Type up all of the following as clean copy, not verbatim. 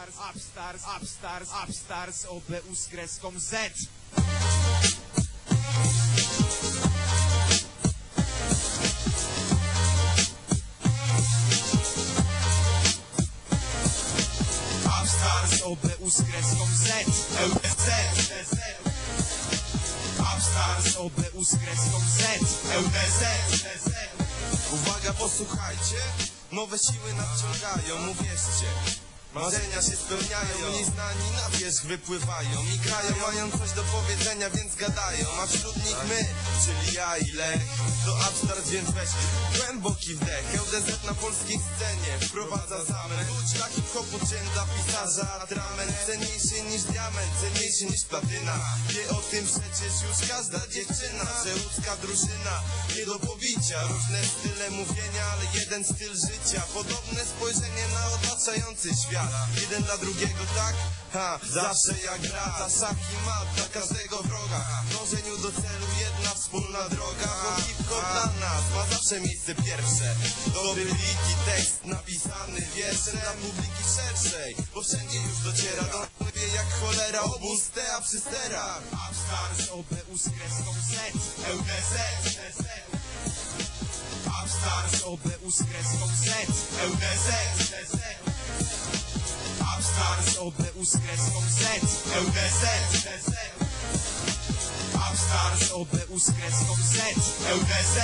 Upstars, OBU z kreską Z. Upstars, OBU z kreską Z. LDZ. Upstars, OBU z kreską Z. LDZ. Uwaga, posłuchajcie, nowe siły nadciągają, uwierzcie. Marzenia się spełniają, mniej znani na wierzch wypływają i grają, mają coś do powiedzenia, więc gadają. A wśród nich my, czyli ja i Lech. To Upstars, więc weź głęboki wdech. LDZ na polskiej scenie wprowadza zamęt. Klucz dla hip-hopu, cień dla pisarza, atrament. Cenniejszy niż diament, cenniejszy niż platyna. Wie o tym przecież już każda dziewczyna, że łódzka drużyna nie do pobicia. Różne style mówienia, ale jeden styl życia. Podobne spojrzenie na otaczający świat. Jeden dla drugiego, tak? Zawsze jak gra, szach i mat dla każdego wroga. W dążeniu do celu jedna wspólna droga. Bo hip-hop dla nas ma zawsze miejsce pierwsze. Dobry beat i tekst napisany wierszem dla publiki szerszej. Bo wszędzie już dociera do wie jak cholera obóz a przy sterach. Upstars, OBU z kreską Z. LDZ. Upstars, OBU z kreską Z. LDZ. Upstars, OBU z kreską Z. LDZ. Upstars, OBU z kreską Z. LDZ.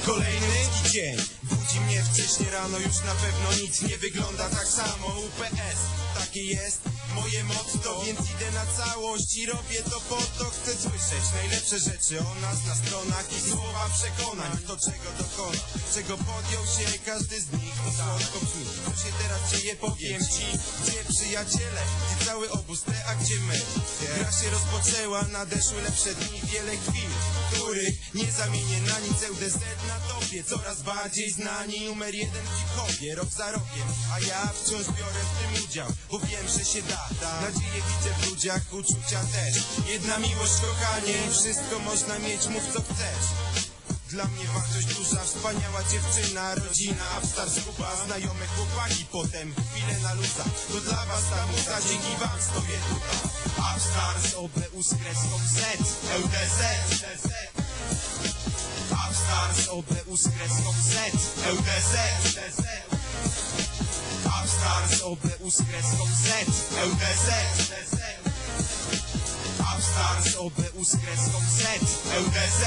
Kolejny ludzki dzień budzi mnie wcześnie rano, już na pewno nic nie wygląda tak samo. UPS, takie jest moje motto, więc idę na całość i robię to po to. Chcę słyszeć najlepsze rzeczy o nas na stronach i słowa przekonań. To czego dokona, czego podjął się każdy z nich, to słodko brzmi. Co się teraz dzieje, powiem ci. Gdzie przyjaciele, gdzie cały obóz, a gdzie my? Gra się rozpoczęła, nadeszły lepsze dni, wiele chwil, których nie zamienię na nic. LDZ na topie, coraz bardziej znani, numer jeden w hip-hopie, rok za rokiem. A ja wciąż biorę w tym udział, bo wiem, że się da. Nadzieję widzę w ludziach, uczucia też. Jedna miłość, kochanie, wszystko można mieć, mów co chcesz. Dla mnie wartość duża, wspaniała dziewczyna, rodzina, Upstars, grupa, znajome chłopaki, potem chwilę na luza. To dla was ta muza, dzięki wam stoję tutaj. Upstars, OBU z kreską Z. LDZ. Upstars, OBU z kreską Z. LDZ. Upstars, OBU z kreską Z. LDZ. Upstars, OBU z kreską Z. LDZ.